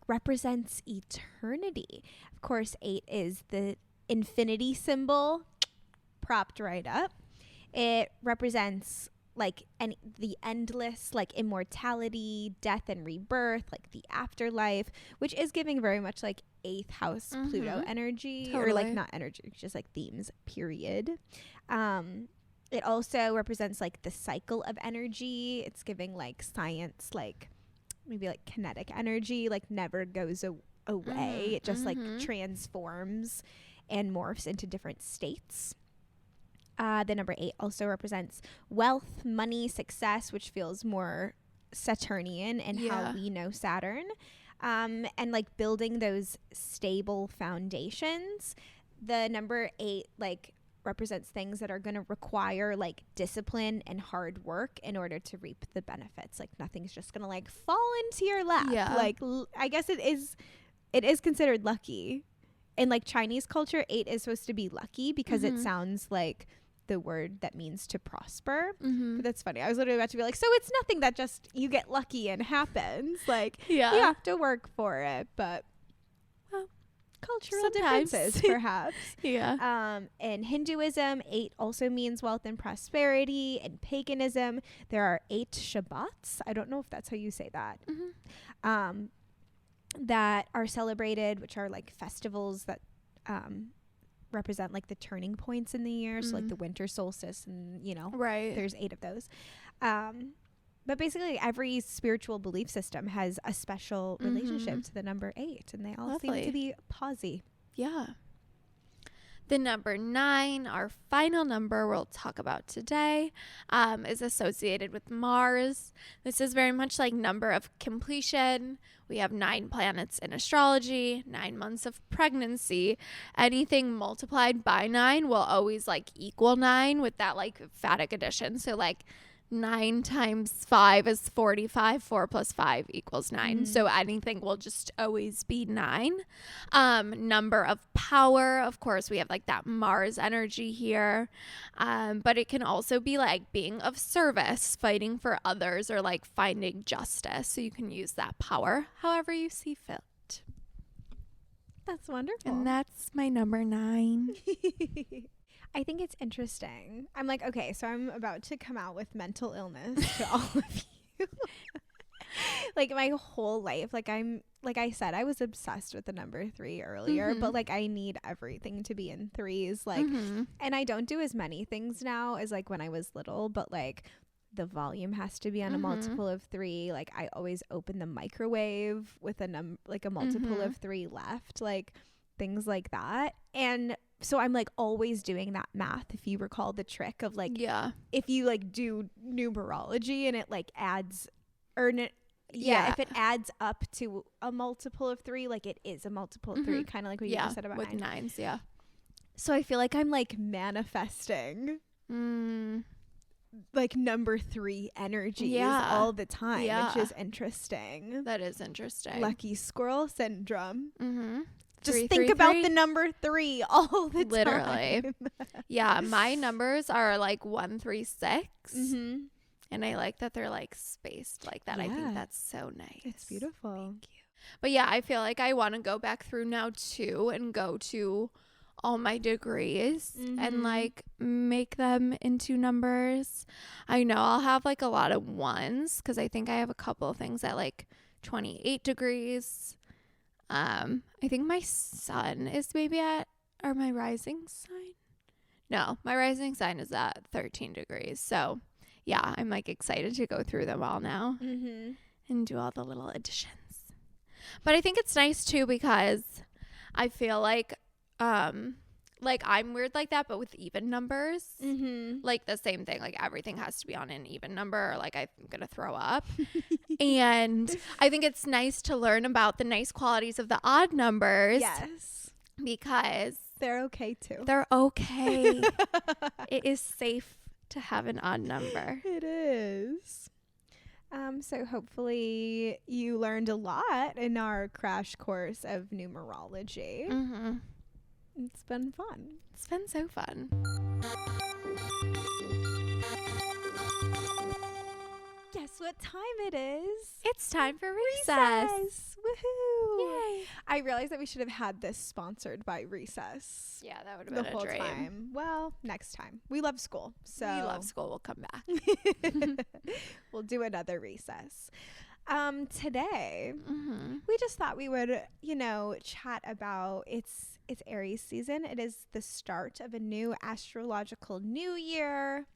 represents eternity. Of course, 8 is the infinity symbol propped right up. It represents like the endless, like immortality, death and rebirth, like the afterlife, which is giving very much like 8th house Pluto energy, or like not energy, just like themes, period. It also represents like the cycle of energy. It's giving like science, like maybe like kinetic energy, like never goes away. It just like transforms and morphs into different states. The number 8 also represents wealth, money, success, which feels more Saturnian and how we know Saturn. And like building those stable foundations. The number 8 like represents things that are going to require like discipline and hard work in order to reap the benefits. Like nothing's just going to like fall into your lap. Like I guess it is considered lucky. In like Chinese culture, 8 is supposed to be lucky because it sounds like the word that means to prosper. But that's funny. I was literally about to be like, so it's nothing that just you get lucky and happens. Like you have to work for it, but well, cultural differences perhaps. In Hinduism, 8 also means wealth and prosperity. In paganism, there are 8 Shabbats. I don't know if that's how you say that. That are celebrated, which are like festivals that represent like the turning points in the year. So like the winter solstice and, you know, there's 8 of those. But basically every spiritual belief system has a special relationship to the number 8, and they all seem to be posy. The number 9, our final number we'll talk about today, is associated with Mars. This is very much like number of completion. We have 9 planets in astrology, 9 months of pregnancy. Anything multiplied by 9 will always like equal 9 with that like emphatic addition. So like 9 times 5 is 45. 4 plus 5 equals 9. So anything will just always be 9. Number of power. Of course, we have like that Mars energy here. But it can also be like being of service, fighting for others, or like finding justice. So you can use that power however you see fit. That's wonderful. And that's my number 9. I think it's interesting. I'm like, okay, so I'm about to come out with mental illness to all of you. Like my whole life, like I said, I was obsessed with the number 3 earlier, but like I need everything to be in 3s. Like, and I don't do as many things now as like when I was little, but like the volume has to be on a multiple of 3. Like I always open the microwave with a multiple of 3 left, like things like that. And so I'm like always doing that math. If you recall the trick of like, if you like do numerology and it like adds, if it adds up to a multiple of 3, like it is a multiple of 3, kind of like what you just said about with 9s. So I feel like I'm like manifesting like number 3 energies all the time, which is interesting. That is interesting. Lucky squirrel syndrome. Just think about the number 3 all the time. Yeah, my numbers are like 1, 3, 6. And I like that they're like spaced like that. I think that's so nice. It's beautiful. Thank you. But yeah, I feel like I want to go back through now too and go to all my degrees and like make them into numbers. I know I'll have like a lot of 1s because I think I have a couple of things at like 28 degrees. I think my sun is maybe at, or my rising sign? No, my rising sign is at 13 degrees. So yeah, I'm like excited to go through them all now and do all the little additions. But I think it's nice too because I feel like I'm weird like that, but with even numbers, like the same thing, like everything has to be on an even number or like I'm going to throw up. And I think it's nice to learn about the nice qualities of the odd numbers. Yes. Because they're okay too. They're okay. It is safe to have an odd number. It is. So hopefully you learned a lot in our crash course of numerology. It's been fun. It's been so fun. Guess what time it is? It's time for recess. Woohoo! Yay! I realized that we should have had this sponsored by Recess. Yeah, that would have been the whole a dream. time. Well, next time. We love school, so we love school. We'll come back. We'll do another recess. Today, we just thought we would, chat about it's Aries season. It is the start of a new astrological new year.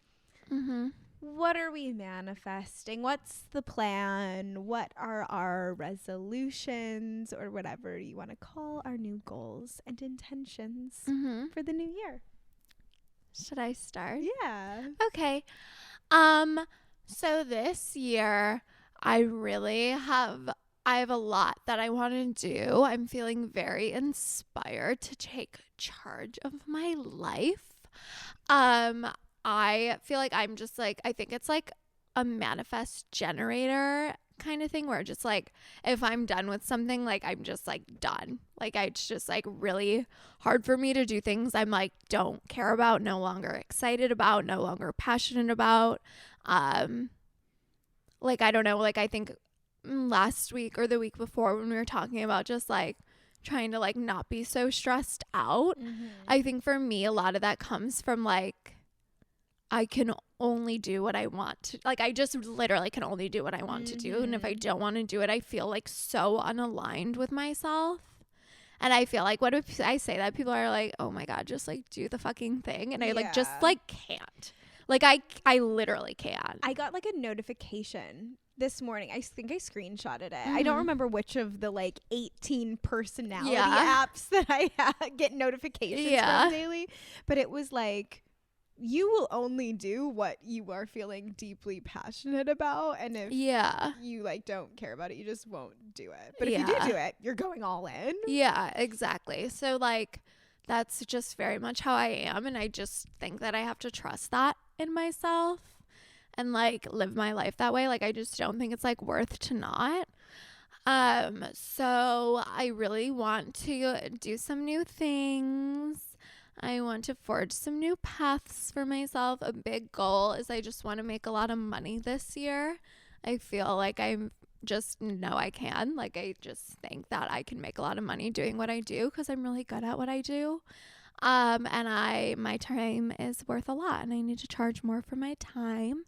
what are we manifesting? What's the plan? What are our resolutions, or whatever you want to call our new goals and intentions for the new year? Should I start? Yeah. Okay. So this year I have a lot that I want to do. I'm feeling very inspired to take charge of my life. I feel like I'm just like, I think it's like a manifest generator kind of thing, where just like, if I'm done with something, like I'm just like done. Like it's just like really hard for me to do things I'm like don't care about, no longer excited about, no longer passionate about. Like I don't know, like I think last week or the week before when we were talking about just like trying to like not be so stressed out, I think for me a lot of that comes from like I can only do what I want to. Like, I just literally can only do what I want to do. And if I don't want to do it, I feel like so unaligned with myself. And I feel like, what if I say that? People are like, oh my God, just like do the fucking thing. And I like just like can't. Like, I literally can't. I got like a notification this morning. I think I screenshotted it. I don't remember which of the like 18 personality apps that I get notifications from daily. But it was like, you will only do what you are feeling deeply passionate about, and if you like don't care about it, you just won't do it. But if you do it, you're going all in. Yeah, exactly. So like that's just very much how I am, and I just think that I have to trust that in myself and like live my life that way. Like I just don't think it's like worth to not. So I really want to do some new things. I want to forge some new paths for myself. A big goal is I just want to make a lot of money this year. I feel like I just know I can. Like, I just think that I can make a lot of money doing what I do because I'm really good at what I do. And my time is worth a lot, and I need to charge more for my time.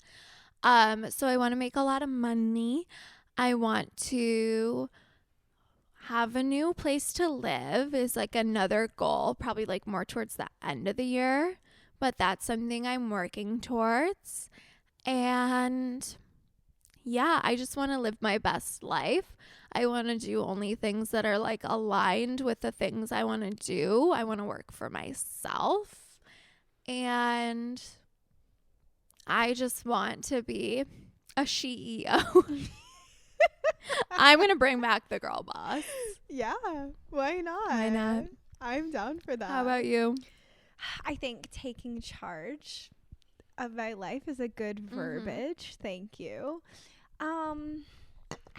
So I want to make a lot of money. I want to have a new place to live is like another goal, probably like more towards the end of the year, but that's something I'm working towards. And yeah, I just want to live my best life. I want to do only things that are like aligned with the things I want to do. I want to work for myself, and I just want to be a CEO. I'm going to bring back the girl boss. Yeah, why not? Why not? I'm down for that. How about you? I think taking charge of my life is a good verbiage. Thank you. I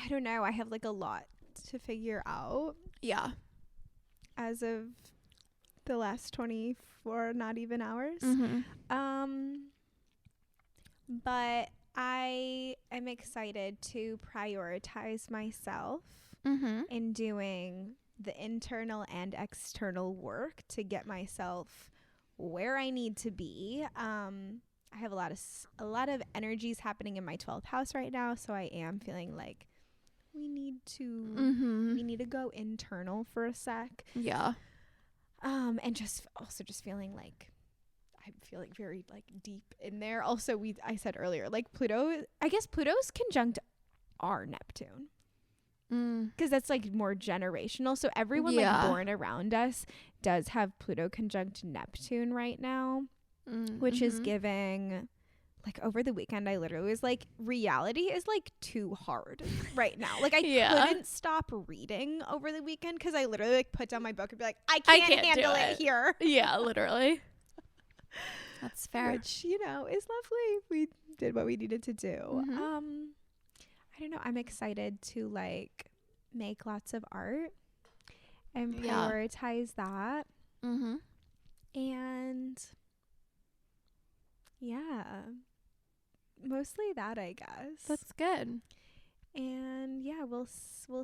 don't know. I have like a lot to figure out. Yeah. As of the last 24 not even hours. But I am excited to prioritize myself in doing the internal and external work to get myself where I need to be. I have a lot of energies happening in my 12th house right now, so I am feeling like we need to go internal for a sec. Yeah. And just feeling like I'm feeling very like deep in there. Also, I said earlier, like Pluto's conjunct our Neptune. Because that's like more generational. So everyone like born around us does have Pluto conjunct Neptune right now, which is giving, like over the weekend, I literally was like, reality is like too hard right now. Like I couldn't stop reading over the weekend because I literally like put down my book and be like, I can't handle it here. Yeah, literally. That's fair. Which, is lovely. We did what we needed to do. I don't know. I'm excited to like make lots of art and prioritize that. And yeah, mostly that, I guess. That's good. And yeah, we'll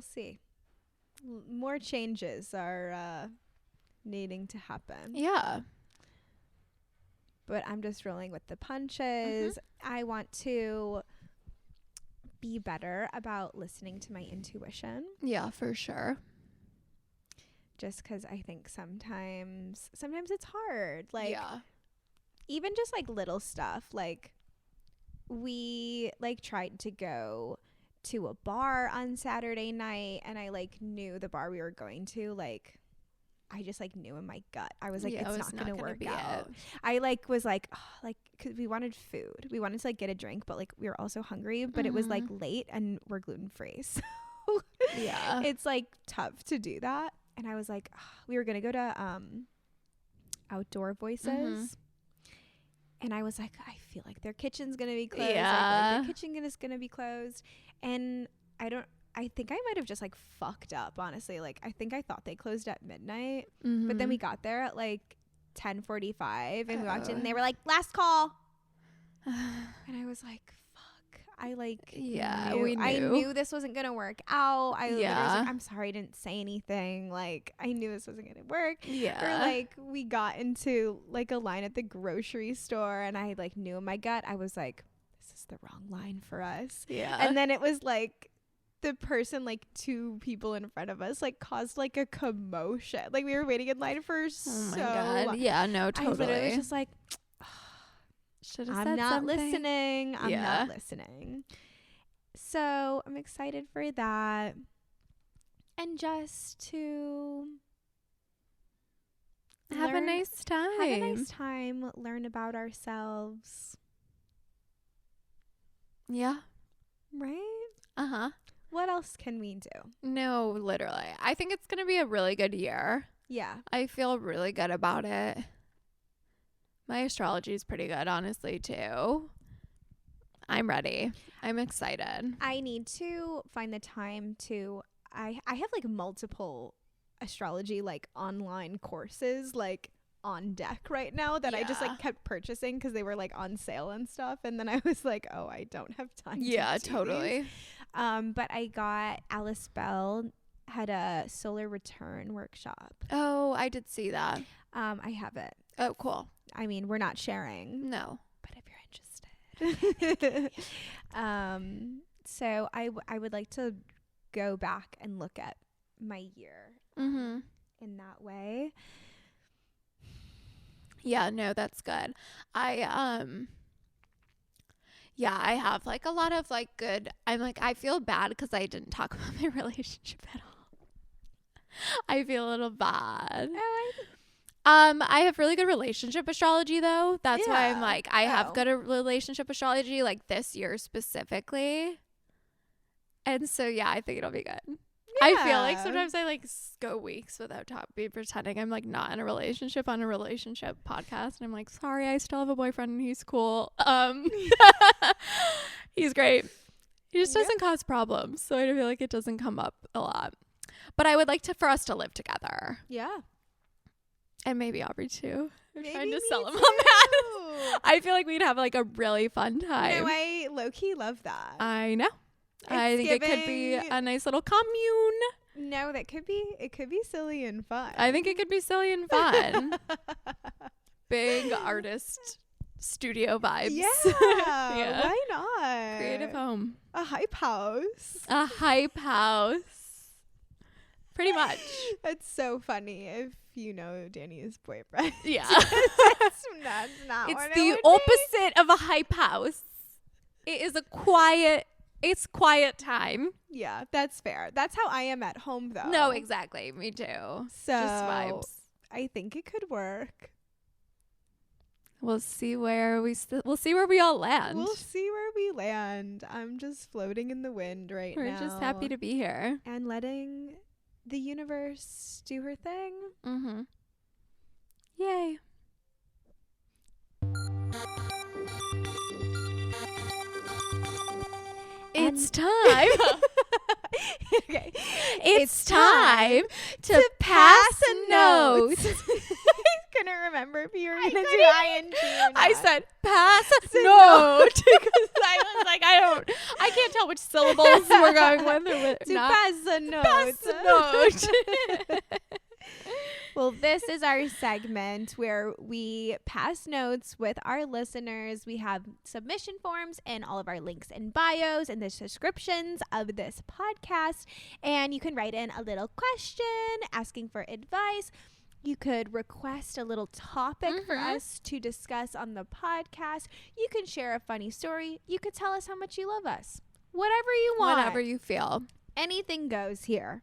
see. More changes are needing to happen. Yeah. But I'm just rolling with the punches. I want to be better about listening to my intuition. Yeah, for sure. Just because I think sometimes it's hard. Like, even just like little stuff. Like, we like tried to go to a bar on Saturday night, and I like knew the bar we were going to, like I just like knew in my gut. I was like, it's not gonna work out. I like was like, oh, like, cause we wanted food. We wanted to like get a drink, but like we were also hungry, but it was like late and we're gluten free. So yeah, it's like tough to do that. And I was like, oh, we were gonna go to Outdoor Voices. And I was like, I feel like their kitchen's gonna be closed. Yeah. Their kitchen is gonna be closed. And I think I might have just like fucked up, honestly. Like I think I thought they closed at midnight, but then we got there at like 10:45 and we walked in and they were like, last call. And I was like, fuck. I like I knew this wasn't gonna work out. I literally was like, I'm sorry I didn't say anything. Like I knew this wasn't gonna work. Yeah. Or like we got into like a line at the grocery store and I like knew in my gut, I was like, this is the wrong line for us. Yeah. And then it was like the person like 2 people in front of us like caused like a commotion. Like we were waiting in line for so long. Yeah, no, totally. I was just like, I'm not listening. I'm not listening. So I'm excited for that. And just to have a nice time, learn about ourselves. Yeah. Right? Uh-huh. What else can we do? No, literally. I think it's going to be a really good year. Yeah. I feel really good about it. My astrology is pretty good, honestly, too. I'm ready. I'm excited. I need to find the time to I have like multiple astrology like online courses like on deck right now that I just like kept purchasing because they were like on sale and stuff, and then I was like, oh, I don't have time to do totally these. But I got Alice Bell had a solar return workshop. Oh, I did see that. I have it. Oh, cool. I mean, we're not sharing. No. But if you're interested. So I would like to go back and look at my year in that way. Yeah, no, that's good. I have like a lot of like good, I feel bad because I didn't talk about my relationship at all. I feel a little bad. I have really good relationship astrology though. That's why I'm like, I have good relationship astrology like this year specifically. And so, yeah, I think it'll be good. Yeah. I feel like sometimes I like go weeks without pretending I'm like not in a relationship on a relationship podcast. And I'm like, sorry, I still have a boyfriend and he's cool. He's great. He just doesn't cause problems. So I feel like it doesn't come up a lot. But I would like for us to live together. Yeah. And maybe Aubrey too. I'm trying to sell him too. on that. I feel like we'd have like a really fun time. No, I low-key love that. I know. I think it could be a nice little commune. No, it could be silly and fun. I think it could be silly and fun. Big artist studio vibes. Yeah. Why not? Creative home. A hype house. A hype house. Pretty much. That's so funny if you know Danny's boyfriend. Yeah. that's not it's what the it would opposite of a hype house. It is it's quiet time. Yeah, that's fair. That's how I am at home though. No, exactly. Me too. So just vibes. I think it could work. We'll see where we all land. We'll see where we land. I'm just floating in the wind now. We're just happy to be here. And letting the universe do her thing. Mm-hmm. Yay. It's time. Okay. It's time to pass a note. I couldn't remember if you were going to do ING or not. I said pass a note because I was like, I can't tell which syllables we're going with or with to not. pass a note. Pass a note. Well, this is our segment where we pass notes with our listeners. We have submission forms and all of our links and bios and the descriptions of this podcast. And you can write in a little question asking for advice. You could request a little topic for us to discuss on the podcast. You can share a funny story. You could tell us how much you love us. Whatever you want. Whatever you feel. Anything goes here.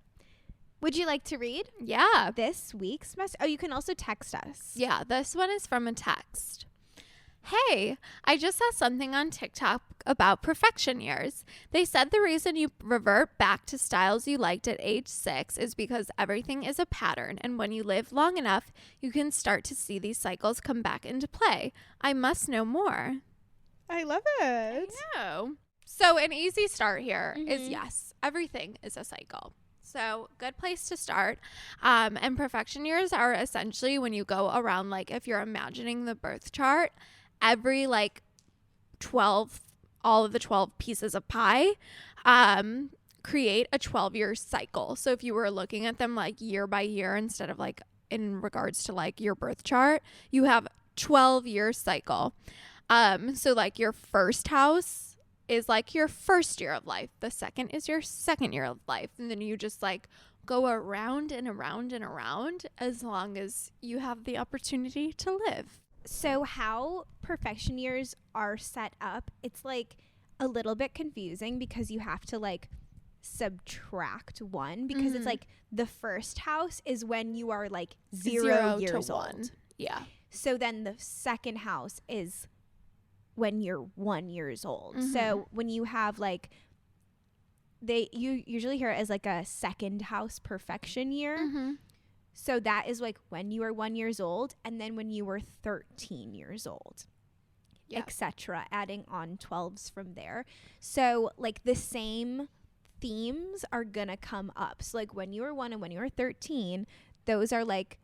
Would you like to read? Yeah. This week's message? Oh, you can also text us. Yeah, this one is from a text. Hey, I just saw something on TikTok about profection years. They said the reason you revert back to styles you liked at age 6 is because everything is a pattern, and when you live long enough, you can start to see these cycles come back into play. I must know more. I love it. I know. So an easy start here is yes, everything is a cycle. So good place to start. And profection years are essentially when you go around, like if you're imagining the birth chart, every like 12, all of the 12 pieces of pie create a 12-year cycle. So if you were looking at them like year by year instead of like in regards to like your birth chart, you have 12-year cycle. So like your first house is like your first year of life. The second is your second year of life. And then you just like go around and around and around as long as you have the opportunity to live. So how profection years are set up, it's like a little bit confusing because you have to like subtract 1 because it's like the first house is when you are like 0 years old. Yeah. So then the second house is when you're 1 years old. So when you have like you usually hear it as like a second house perfection year. So that is like when you were 1 years old, and then when you were 13 years old, etc. Adding on 12s from there. So like the same themes are gonna come up. So like when you were 1 and when you were 13, those are like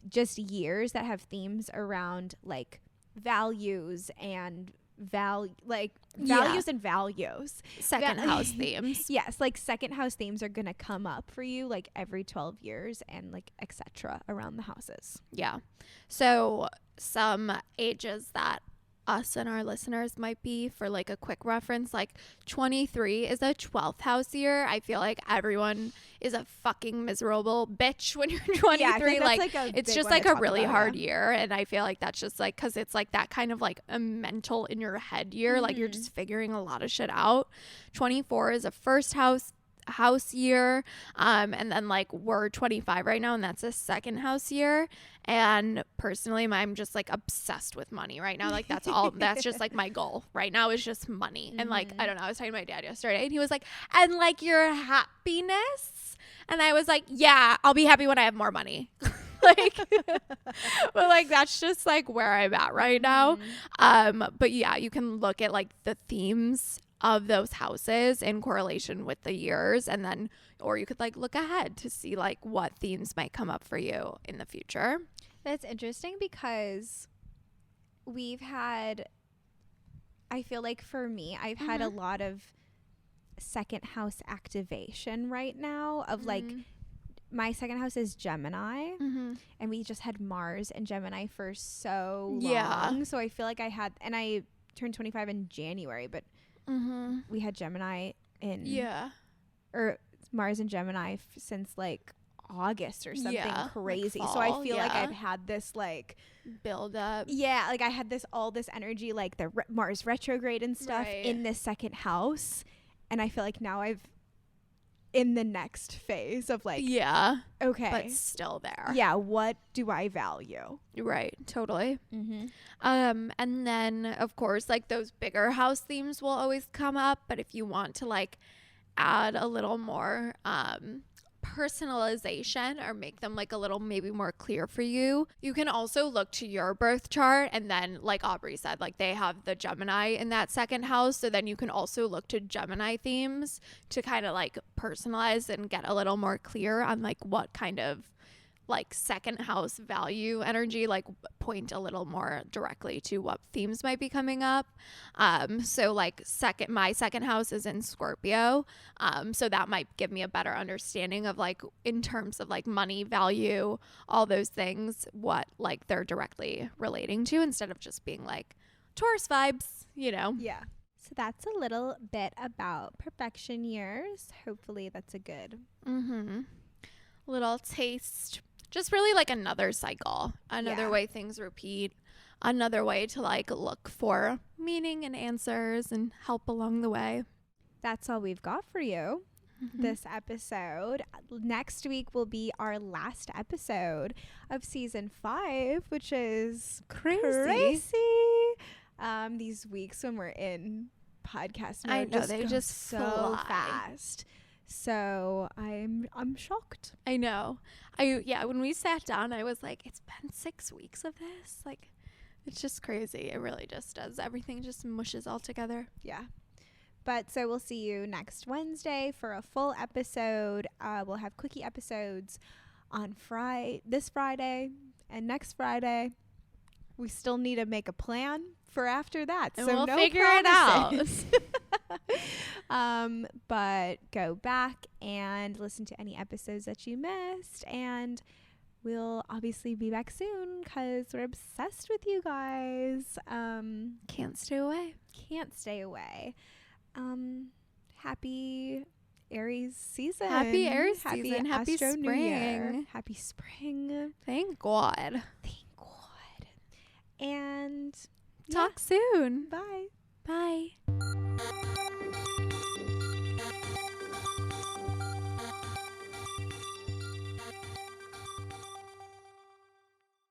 just years that have themes around like values and values and values. Second house themes. Yes, like second house themes are gonna come up for you like every 12 years and like etc. around the houses. Yeah. So some ages that us and our listeners might be, for like a quick reference, like 23 is a 12th house year. I feel like everyone is a fucking miserable bitch when you're 23. Yeah, like it's just like a really hard year, and I feel like that's just like because it's like that kind of like a mental in your head year, like you're just figuring a lot of shit out. 24 is a first house year, and then like we're 25 right now, and that's a second house year. And personally, I'm just like obsessed with money right now. Like that's all. That's just like my goal right now is just money. And like I don't know, I was talking to my dad yesterday, and he was like, and like your happiness, and I was like, yeah, I'll be happy when I have more money. Like but like that's just like where I'm at right now. But yeah, you can look at like the themes of those houses in correlation with the years, and then or you could like look ahead to see like what themes might come up for you in the future. That's interesting because we've had, I feel like for me, I've had a lot of second house activation right now of like my second house is Gemini, and we just had Mars and Gemini for so long. So I feel like I had, and I turned 25 in January, but we had Gemini in or Mars and Gemini since like August or something crazy. Like so I feel like I've had this like build up. Yeah, like I had all this energy, like the Mars retrograde and stuff in this second house, and I feel like now I've in the next phase of like okay, but still there. Yeah, what do I value? Right, totally. And then of course like those bigger house themes will always come up, but if you want to like add a little more personalization or make them like a little maybe more clear for you, you can also look to your birth chart, and then like Aubrey said, like they have the Gemini in that second house, so then you can also look to Gemini themes to kind of like personalize and get a little more clear on like what kind of like second house value energy, like point a little more directly to what themes might be coming up. So like my second house is in Scorpio. So that might give me a better understanding of like in terms of like money value, all those things, what like they're directly relating to instead of just being like Taurus vibes, you know? Yeah. So that's a little bit about perfection years. Hopefully that's a good little taste just really like another cycle, another Yeah. way things repeat, another way to like look for meaning and answers and help along the way. That's all we've got for you this episode. Next week will be our last episode of season 5, which is crazy. These weeks when we're in podcast mode, I know, they go just so fly. fast. So I'm shocked. I know. When we sat down, I was like, it's been 6 weeks of this. Like, it's just crazy. It really just does. Everything just mushes all together. Yeah. But so we'll see you next Wednesday for a full episode. We'll have quickie episodes on this Friday and next Friday. We still need to make a plan for after that. And so we'll no figure it out. But go back and listen to any episodes that you missed. And we'll obviously be back soon because we're obsessed with you guys. Can't stay away. Can't stay away. Happy Aries season. Happy Aries season. Happy Astro New Year. spring. Happy spring. Thank God. Thank God. And Talk soon. bye.